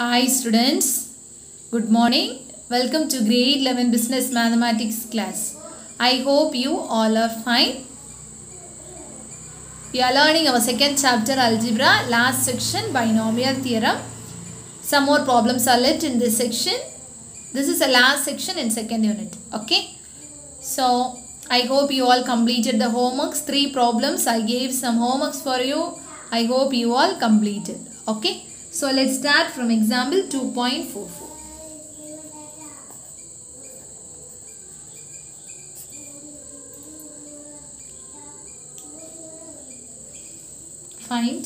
Hi students, good morning. Welcome to grade 11 business mathematics class. I hope you all are fine. We are learning our second chapter algebra, last section binomial theorem. Some more problems are left in this section. This is the last section in second unit. Okay. So I hope you all completed the homeworks. 3 problems. I gave some homeworks for you. I hope you all completed. Okay. So let's start from example 2.44. Find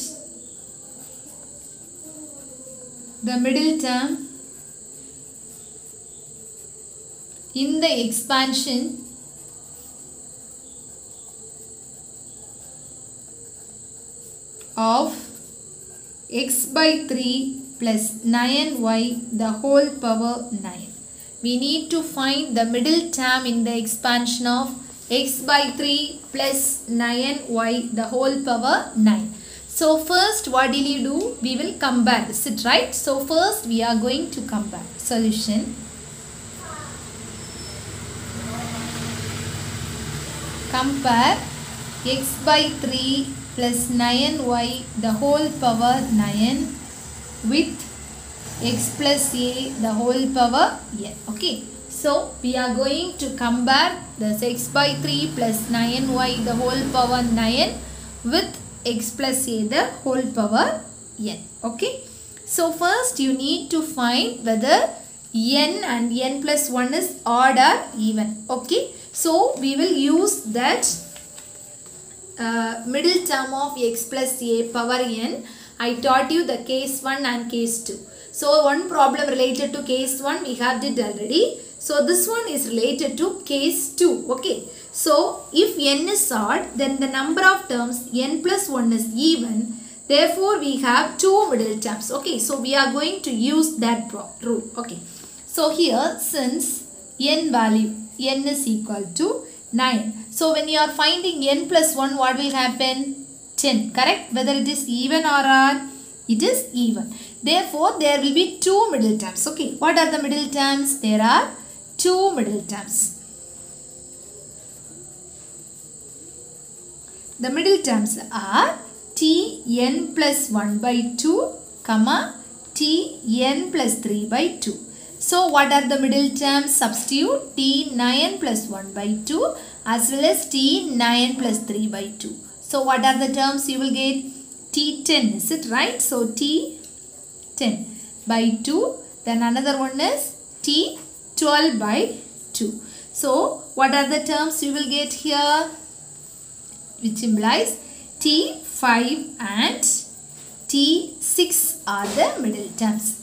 the middle term in the expansion of x by 3 plus 9y the whole power 9. We need to find the middle term in the expansion of x by 3 plus 9y the whole power 9. So first what will you do? We will compare this, right? So first we are going to compare. Solution. Compare x by 3 plus 9y the whole power 9 with x plus a the whole power n. Okay. So we are going to compare this x by 3 plus 9y the whole power 9 with x plus a the whole power n. Okay. So first you need to find whether n and n plus 1 is odd or even. Okay. So we will use that middle term of x plus a power n. I taught you the case 1 and case 2. So one problem related to case 1 we have did already. So this one is related to case 2. Okay. So if n is odd, then the number of terms n plus 1 is even. Therefore we have 2 middle terms. Okay. So we are going to use that rule. Okay. So here since n value n is equal to 9. So when you are finding n plus 1, what will happen? 10. Correct? Whether it is even or odd? It is even. Therefore, there will be 2 middle terms. Okay. What are the middle terms? There are 2 middle terms. The middle terms are Tn plus 1 by 2, comma Tn plus 3 by 2. So what are the middle terms? Substitute T9 plus 1 by 2 as well as T9 plus 3 by 2. So what are the terms you will get? T10, is it right? So T10 by 2. Then another one is T12 by 2. So what are the terms you will get here? Which implies T5 and T6 are the middle terms.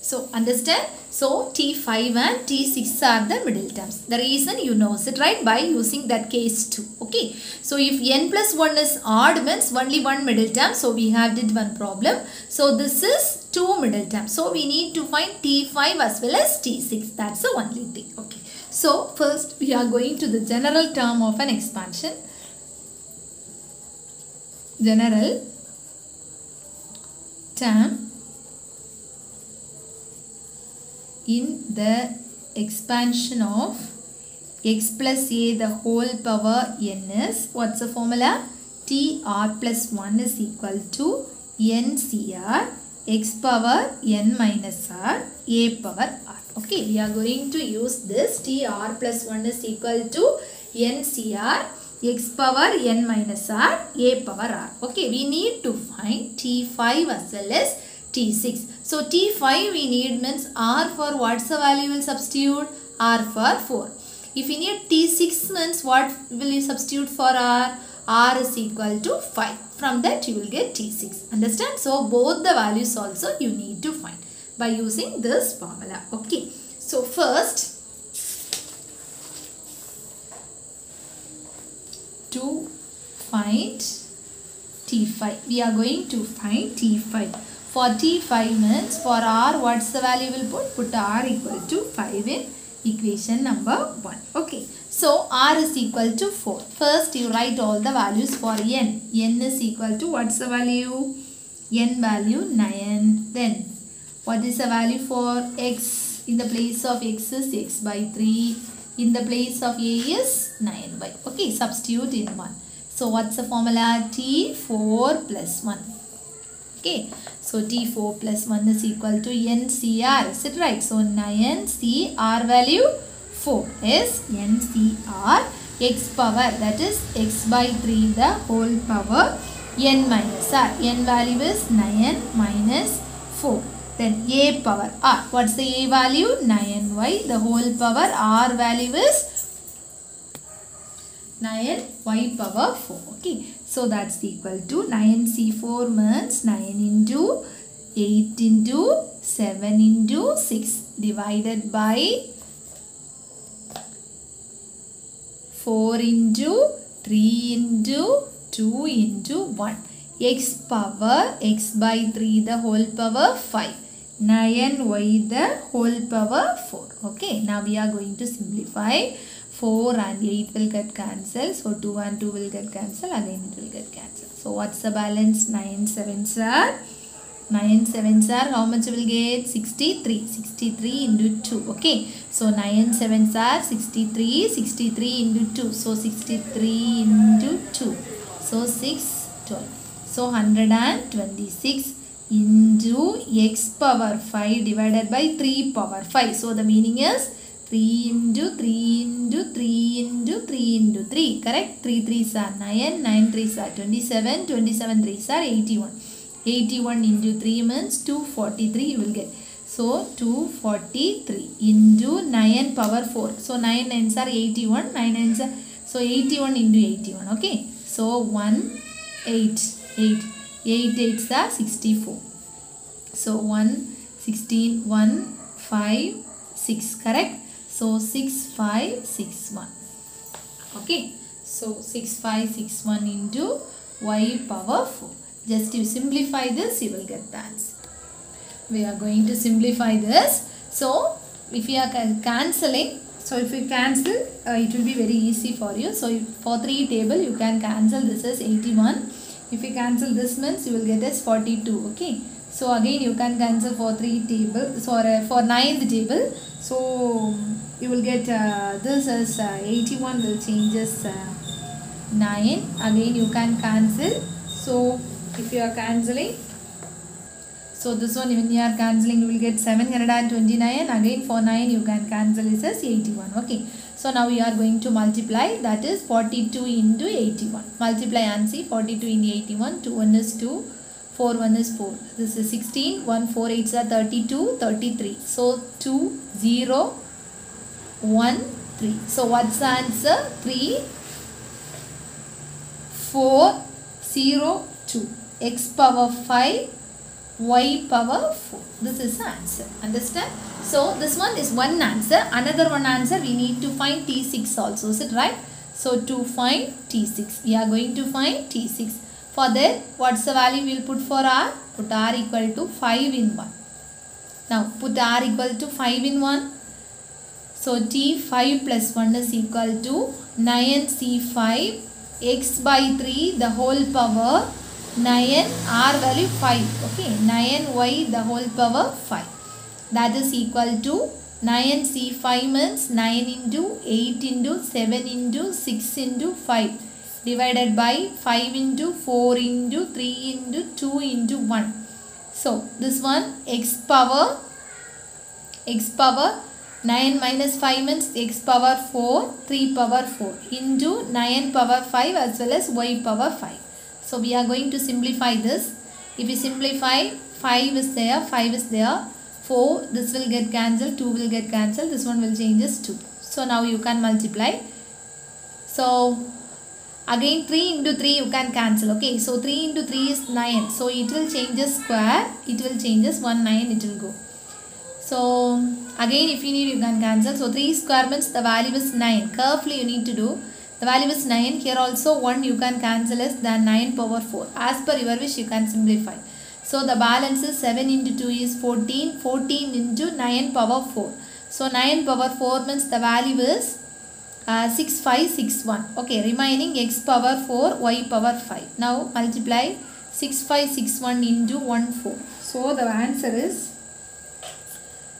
So understand? So T5 and T6 are the middle terms. The reason you know it, right? By using that case 2. Okay. So if n plus 1 is odd means only one middle term. So we have did one problem. So this is 2 middle terms. So we need to find T5 as well as T6. That's the only thing. Okay. So first we are going to the general term of an expansion. General term in the expansion of x plus a the whole power n is, what's the formula? Tr plus 1 is equal to ncr x power n minus r a power r. Okay, we are going to use this Tr plus 1 is equal to ncr x power n minus r a power r. Okay, we need to find T5 as well as T6. So T5 we need means R for what's the value will substitute? R for 4. If you need T6 means what will you substitute for R? R is equal to 5. From that you will get T6. Understand? So both the values also you need to find by using this formula. Okay. So first to find T5. We are going to find T5. For T5 means for R, what's the value we'll put? Put R equal to 5 in equation number 1. Okay. So r is equal to 4. First you write all the values for n. N is equal to, what's the value? N value 9. Then what is the value for x? In the place of x is x by 3. In the place of a is 9y. Okay, substitute in 1. So what's the formula? T4 plus 1. Okay, so T4 plus 1 is equal to NCR. Is it right? So 9CR value 4 is NCR x power, that is x by 3 the whole power n minus r. N value is 9 minus 4. Then a power r. What's the a value? 9y. The whole power r value is 9y power 4. Okay. So that's equal to 9C4 means 9 into 8 into 7 into 6 divided by 4 into 3 into 2 into 1. X power x by 3 the whole power 5. 9y the whole power 4. Okay. Now we are going to simplify. 4 and 8 will get cancelled. So 2 and 2 will get cancelled. Again it will get cancelled. So what's the balance? 9 7s are 9 7s are how much will get? 63. 63 into 2. Okay. So 9 7s are 63. 63 into 2. So 63 into 2. So 6 12. So 126 into x power 5 divided by 3 power 5. So the meaning is 3 into 3 into 3 into 3 into 3. Correct? 3 3s are 9. 9 3s are 27. 27 3s are 81. 81 into 3 means 243 you will get. So 243 into 9 power 4. So 9 9s are 81. 9 9s are, so 81 into 81. Okay. So 1 8 8. 8 8s are 64. So 1 16 1 5 6. Correct? So 6561. Okay. So 6561 into y power 4. Just you simplify this, you will get the answer. We are going to simplify this. So if you are cancelling, so if you cancel, it will be very easy for you. So for 3 table, you can cancel this as 81. If you cancel this means you will get as 42. Okay. So again you can cancel for 3 table, for 9th table. So you will get this as 81 will change as 9. Again you can cancel. So if you are cancelling, so this one when you are cancelling you will get 729. Again for 9 you can cancel this as 81. Okay. So now we are going to multiply, that is 42 into 81. Multiply and see 42 into 81. 2 1 is 2. 4 1 is 4. This is 16. 1 4 8s are 32. 33. So 2 0 1 3. So what's the answer? 3 4 0 2. X power 5 y power 4. This is the answer. Understand? So this one is one answer. Another one answer we need to find T6 also. Is it right? So to find T6, we are going to find T6. For that, what's the value we will put for r? Put r equal to 5 in 1. Now put r equal to 5 in 1. So T5 plus 1 is equal to 9C5 x by 3 the whole power 9 r value 5. Okay, 9y the whole power 5. That is equal to 9C5 means 9 into 8 into 7 into 6 into 5 divided by 5 into 4 into 3 into 2 into 1. So this one x power 9 minus 5 means x power 4, 3 power 4 into 9 power 5 as well as y power 5. So we are going to simplify this. If we simplify, 5 is there, 5 is there, 4, this will get cancelled, 2 will get cancelled, this one will change as 2. So now you can multiply. So again 3 into 3 you can cancel. Okay, so 3 into 3 is 9. So it will change as square, it will change as 1 9 it will go. So again if you need you can cancel. So 3 square means the value is 9. Carefully you need to do. The value is 9. Here also 1 you can cancel as than 9 power 4. As per your wish you can simplify. So the balance is 7 into 2 is 14. 14 into 9 power 4. So 9 power 4 means the value is 6561. Okay, remaining x power 4, y power 5. Now multiply 6561 into 14. So the answer is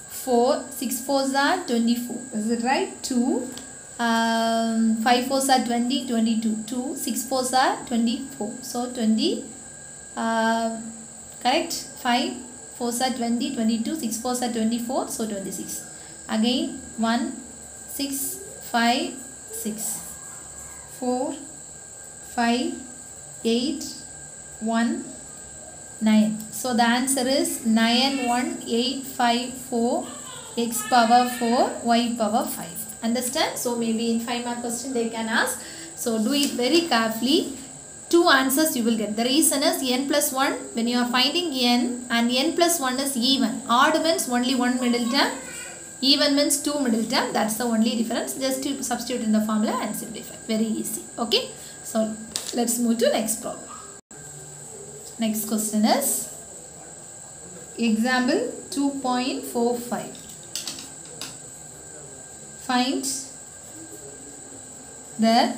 4. 6 4s are 24. Is it right? 2. 5 4s are 20, 22. 2. 6 4s are 24. So 20. Correct? 5 4s are 20, 22. 6 4s are 24. So 26. Again 1, 6, 5, 6. 4, 5, 8, 1, 9. So the answer is 91854 x power 4 y power 5. Understand? So maybe in 5 mark question they can ask. So do it very carefully. 2 answers you will get. The reason is n plus 1, when you are finding n and n plus 1 is even. Odd means only one middle term. Even means 2 middle term. That's the only difference. Just to substitute in the formula and simplify. Very easy. Okay. So let's move to next problem. Next question is example 2.45. Find the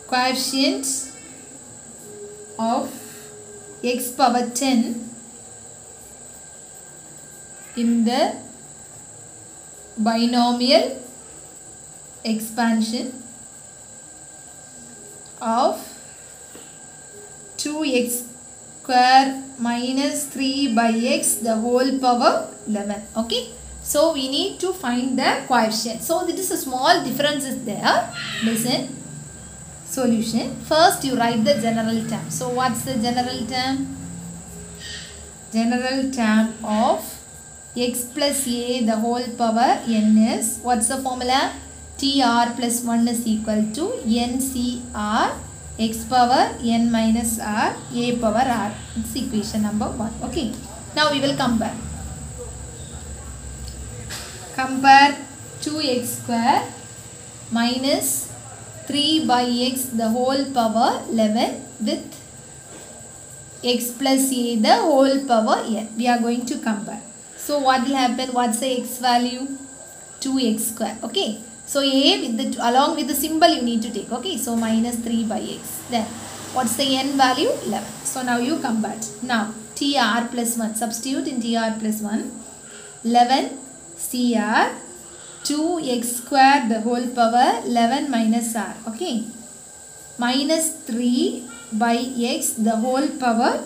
coefficient of x power 10 in the binomial expansion of 2x square minus 3 by x the whole power 11. Okay. So we need to find the coefficient. So this is a small difference is there. Listen. Solution. First you write the general term. So what's the general term? General term of x plus a the whole power n is, what's the formula? TR plus 1 is equal to NCR x power n minus r a power r. It's equation number 1. Okay. Now we will compare. Compare 2x square minus 3 by x the whole power 11 with x plus a the whole power n. We are going to compare. So what will happen? What's the x value? 2x square. Okay. So a with the along with the symbol you need to take. Okay. So minus 3 by x. Then what's the n value? 11. So now you compare. Now TR plus 1. Substitute in TR plus 1. 11 CR 2x square the whole power 11 minus r. Okay. Minus 3 by x the whole power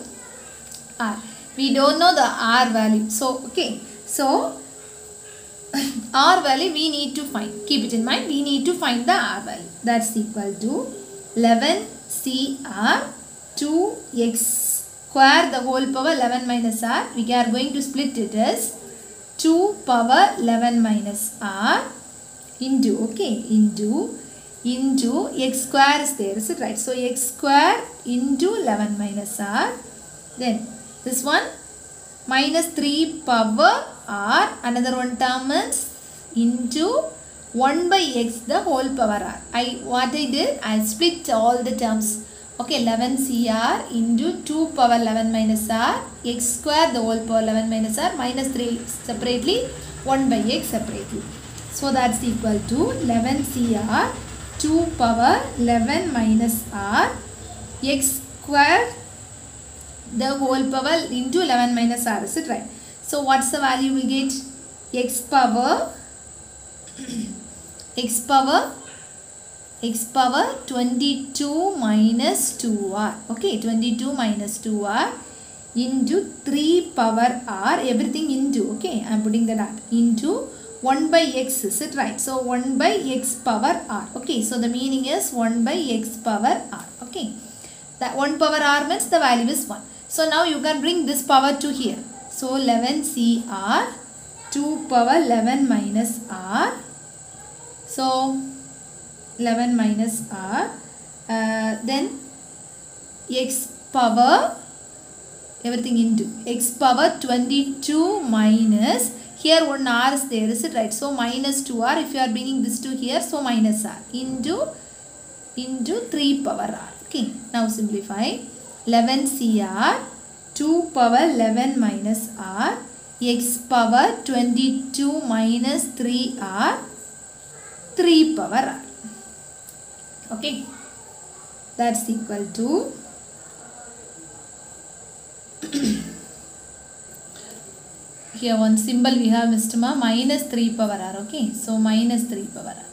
r. We don't know the r value. So, okay. So, r value we need to find. Keep it in mind. We need to find the r value. That's equal to 11 CR 2x square the whole power 11 minus r. We are going to split it as 2 power 11 minus r into, okay, into x square is there. Is it right? So, x square into 11 minus r. Then, this one minus 3 power r, another one term is into 1 by x the whole power r. What I did, I split all the terms. Okay, 11 CR into 2 power 11 minus r, x square the whole power 11 minus r, minus 3 separately, 1 by x separately. So that's equal to 11 CR 2 power 11 minus r, x square the whole power into 11 minus r. Is it right? So what's the value we get? X power 22 minus 2r. Okay, 22 minus 2r into 3 power r, everything into, okay, I am putting the dot, into 1 by x. Is it right? So 1 by x power r. Okay, so the meaning is 1 by x power r. Okay, that 1 power r means the value is 1. So now you can bring this power to here. So 11 CR 2 power 11 minus r. So 11 minus r. Then x power, everything into x power 22 minus, here one r is there. Is it right? So minus 2r. If you are bringing this to here, so minus r into 3 power r. Okay. Now simplify. 11 CR 2 power 11 minus r x power 22 minus 3r 3 power r. Okay, that's equal to here one symbol we have, Mr. Ma, minus 3 power r. Okay, so minus 3 power r.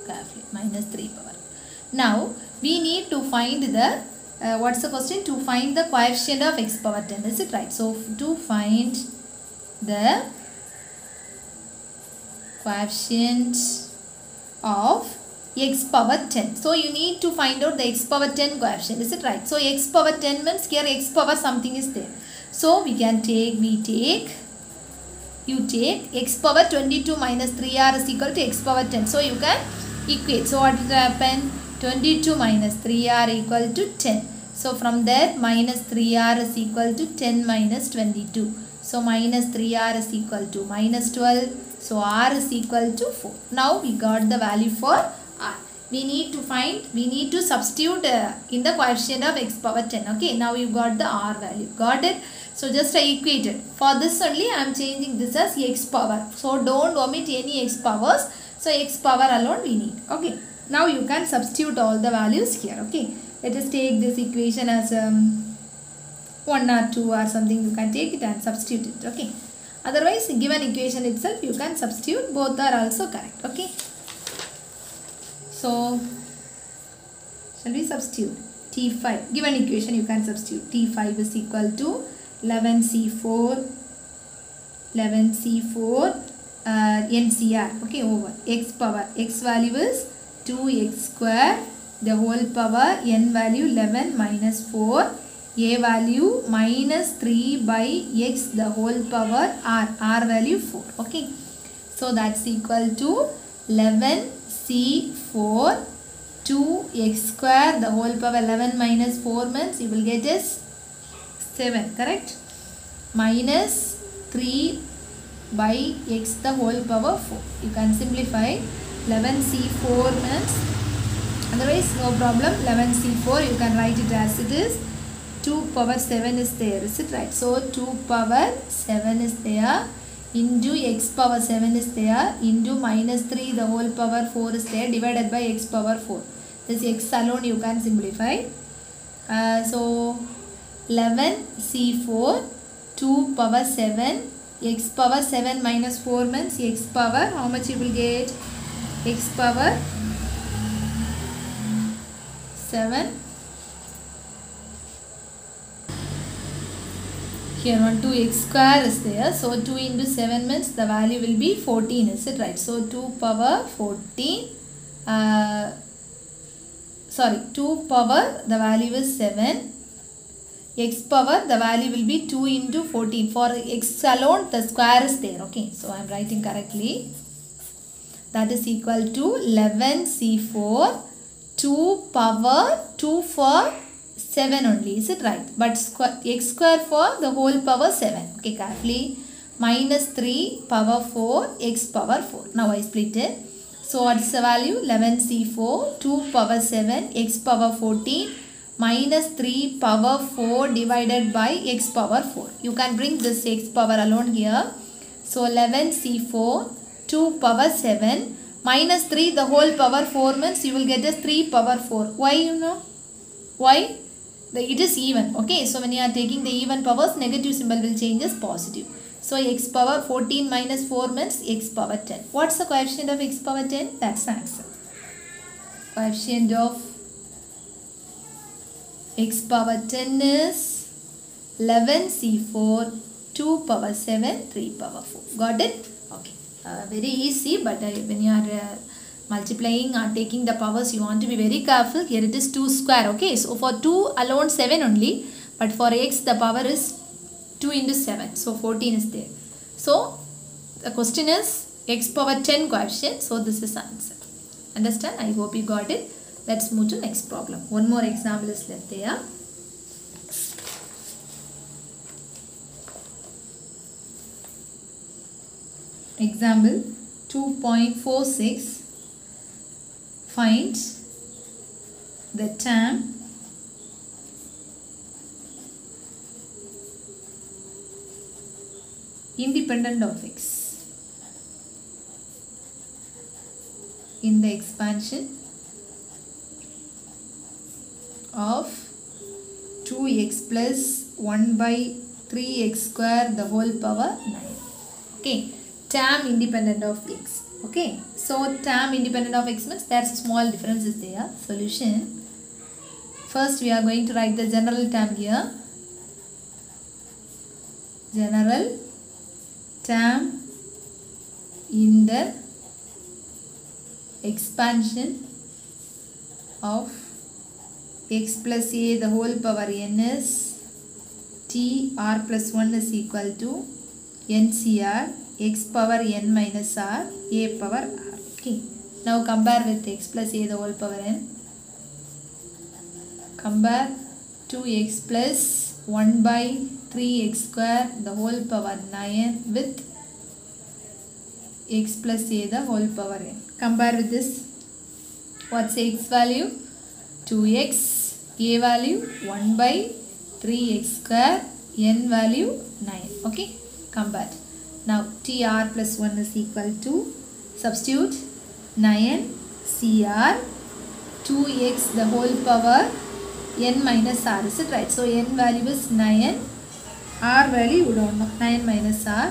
Carefully, minus 3 power. Now we need to find the what's the question? To find the coefficient of x power 10. Is it right? So to find the coefficient of x power 10. So you need to find out the x power 10 coefficient. Is it right? So x power 10 means here x power something is there. So we can take, you take x power 22 minus 3r is equal to x power 10. So you can equate. So what will happen? 22 minus 3r equal to 10. So from there minus 3r is equal to 10 minus 22. So minus 3r is equal to minus 12. So r is equal to 4. Now we got the value for r. We need to substitute in the coefficient of x power 10. Okay, now you got the r value. Got it? So just I equated. For this only I am changing this as x power. So don't omit any x powers. So x power alone we need. Okay. Now you can substitute all the values here. Okay. Let us take this equation as 1 or 2 or something. You can take it and substitute it. Okay. Otherwise, given equation itself you can substitute. Both are also correct. Okay. So, shall we substitute? T5. Given equation you can substitute. T5 is equal to 11C4 NCR. Okay, over x power. X value is 2x square. The whole power n value 11 minus 4. A value minus 3 by x the whole power r value 4. Okay. So that's equal to 11C4 2x square the whole power 11 minus 4 means you will get is 7, correct? Minus 3 by x the whole power 4. You can simplify 11C4 means, otherwise no problem, 11C4 you can write it as it is. 2 power 7 is there, is it right? So 2 power 7 is there into x power 7 is there into minus 3 the whole power 4 is there divided by x power 4. This x alone you can simplify. So 11C4 2 power 7 x power 7 minus 4 means x power, how much you will get? X power 7. Here 2x square is there. So 2 into 7 means the value will be 14. Is it right? So 2 power 14. 2 power the value is 7. X power the value will be 2 into 14. For x alone the square is there. Okay. So I am writing correctly. That is equal to 11C4 2 power 2 for 7 only, is it right? But x square for the whole power 7. Okay, carefully. Minus 3 power 4 x power 4. Now I split it. So what's the value? 11C4 2 power 7 x power 14 minus 3 power 4 divided by x power 4. You can bring this x power alone here. So 11C4 2 power 7 minus 3 the whole power 4 means you will get as 3 power 4. Why you know? Why? It is even. Okay, so when you are taking the even powers, negative symbol will change as positive. So x power 14 minus 4 means x power 10. What's the coefficient of x power 10? That's the answer. Coefficient of x power 10 is 11C4 2 power 7 3 power 4. Got it? Okay. Very easy, but when you are multiplying or taking the powers, you want to be very careful. Here it is 2 square. Okay, so for 2 alone 7 only, but for x the power is 2 into 7. So 14 is there. So the question is x power 10 coefficient. So this is the answer. Understand? I hope you got it. Let's move to next problem. One more example is left there. Example 2.46. Find the term independent of x in the expansion of 2x plus 1 by 3x square the whole power 9. Okay, term independent of x. Okay, so term independent of x means there's a small difference is there. Solution. First we are going to write the general term here. General term in the expansion of x plus a the whole power n is t r plus 1 is equal to NCR x power n minus r a power r. Okay. Now compare with x plus a the whole power n. Compare 2x plus 1 by 3x square the whole power 9 with x plus a the whole power n. Compare with this. What's x value? 2x, a value 1 by 3x square, n value 9. Okay, compare. Now tr plus 1 is equal to, substitute 9 cr 2x the whole power n minus r. Is it right? So n value is 9, r value we don't know, 9 minus r,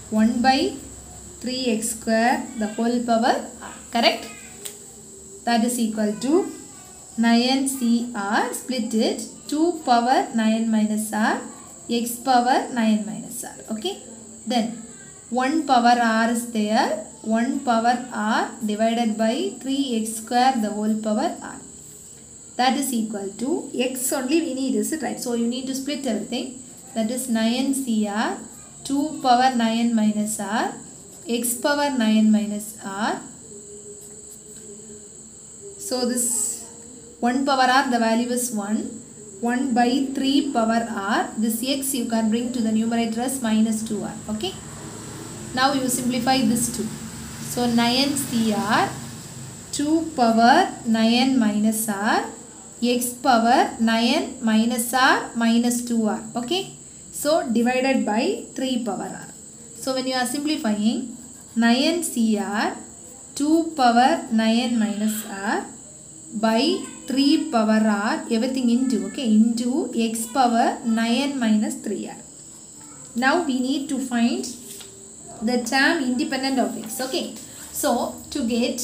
1 by 3x square the whole power r. Correct? That is equal to 9 cr, split it, 2 power 9 minus r, x power 9 minus r. Okay, then 1 power r is there, 1 power r divided by 3x square the whole power r. That is equal to, x only we need, is it right? So you need to split everything. That is 9 cr, 2 power 9 minus r, x power 9 minus r. So this 1 power r, the value is 1. 1 by 3 power r. This x you can bring to the numerator as minus 2r. Okay. Now you simplify this 2. So 9 cr, 2 power 9 minus r, x power 9 minus r minus 2r. Okay. So divided by 3 power r. So when you are simplifying, 9 cr, 2 power 9 minus r by 3 power r, everything into, okay, into x power 9 minus 3r. Now we need to find the term independent of x. Okay, so to get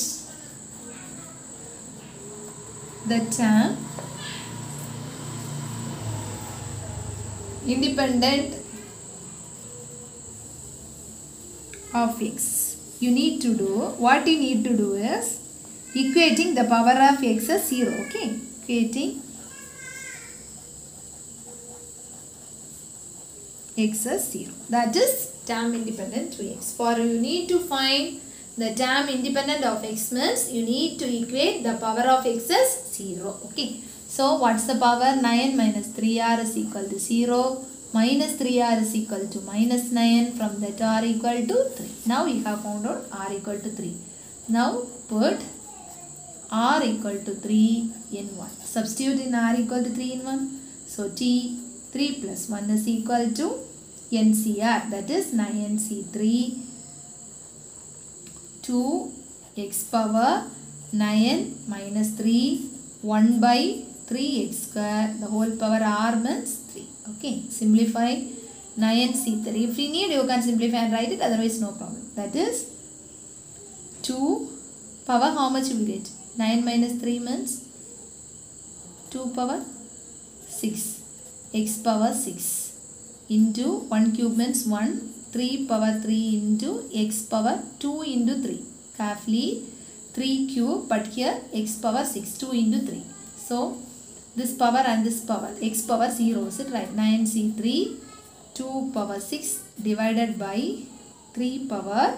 the term independent of x, you need to do, what you need to do is equating the power of x as 0. Okay, equating x as 0. That is term independent to x. For you need to find the term independent of x means you need to equate the power of x as 0. Okay. So what's the power? 9 minus 3r is equal to 0. Minus 3r is equal to minus 9. From that r equal to 3. Now we have found out r equal to 3. Now put r equal to 3 in 1. Substitute in r equal to 3 in 1. So t 3 plus 1 is equal to NCR, that is 9C3 2 x power 9 minus 3 1 by 3x square the whole power r means 3. Okay, simplify 9C3. If you need you can simplify and write it, otherwise no problem. That is 2 power, how much you will get? 9 minus 3 means 2 power 6 x power 6 into 1 cube means 1, 3 power 3 into x power 2 into 3. Carefully 3 cube, but here x power 6, 2 into 3. So this power and this power, x power 0, is it right? 9C3 2 power 6 divided by 3 power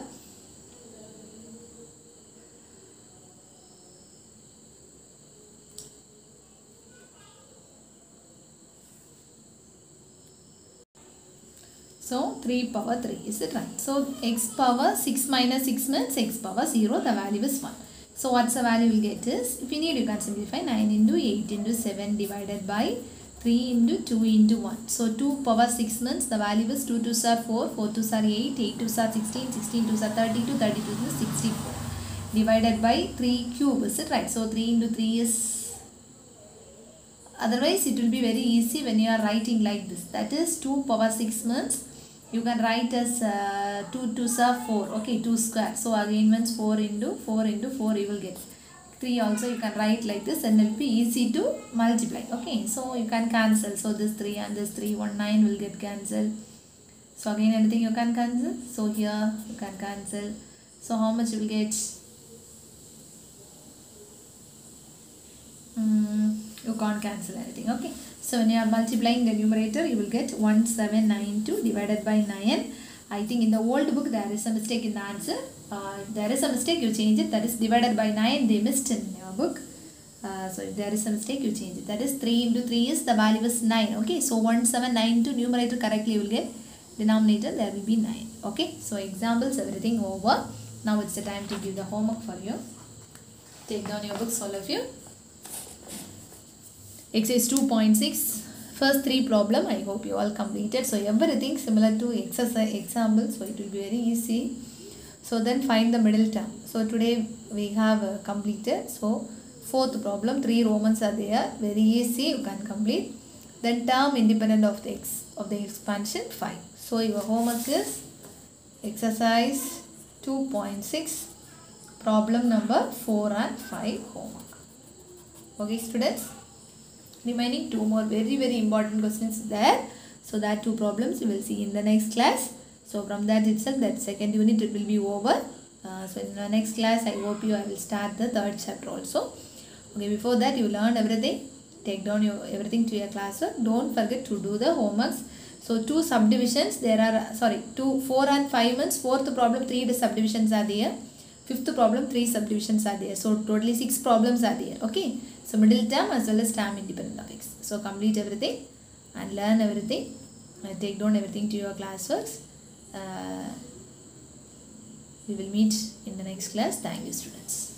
So 3 power 3, is it right? So x power 6 minus 6 means x power 0, the value is 1. So what's the value we'll get is, if you need you can simplify 9 into 8 into 7 divided by 3 into 2 into 1. So 2 power 6 means the value is 2 2s are 4, 4 2s are 8, 8 2s are 16, 16 2s are 32, 32 is 64. Divided by 3 cube, is it right? So 3 into 3 is, otherwise it will be very easy when you are writing like this. That is 2 power 6 means you can write as 2 2s are 4, okay, 2 square. So again means 4 into 4 into 4 you will get. 3 also you can write like this and it will be easy to multiply, okay. So you can cancel. So this 3 and this 3, 1 9 will get cancelled. So again anything you can cancel. So here you can cancel. So how much you will get? You can't cancel anything, okay. So when you are multiplying the numerator, you will get 1792 divided by 9. I think in the old book there is a mistake in the answer. If there is a mistake, you change it. That is divided by 9, they missed in your book. So if there is a mistake, you change it. That is 3 into 3 is, the value is 9, okay. So 1792 numerator correctly you will get. Denominator there will be 9, okay. So examples, everything over. Now it's the time to give the homework for you. Take down your books, all of you. Exercise 2.6, first 3 problem, I hope you all completed. So everything similar to exercise example, so it will be very easy. So then find the middle term. So today we have completed. So fourth problem, 3 Romans are there, very easy, you can complete. Then term independent of the expansion 5. So your homework is exercise 2.6, problem number 4 and 5 homework. Okay students. Remaining 2 more very important questions there. So that 2 problems you will see in the next class. So from that itself, that second unit it will be over. So in the next class I hope I will start the third chapter also. Okay, before that you learn everything. Take down everything to your classwork. Don't forget to do the homeworks. So 2 subdivisions there are, 4 and 5 means fourth problem 3 subdivisions are there. Fifth problem 3 subdivisions are there. So totally 6 problems are there, okay. So middle term as well as term independent of x. So complete everything and learn everything. Take down everything to your classworks. We will meet in the next class. Thank you students.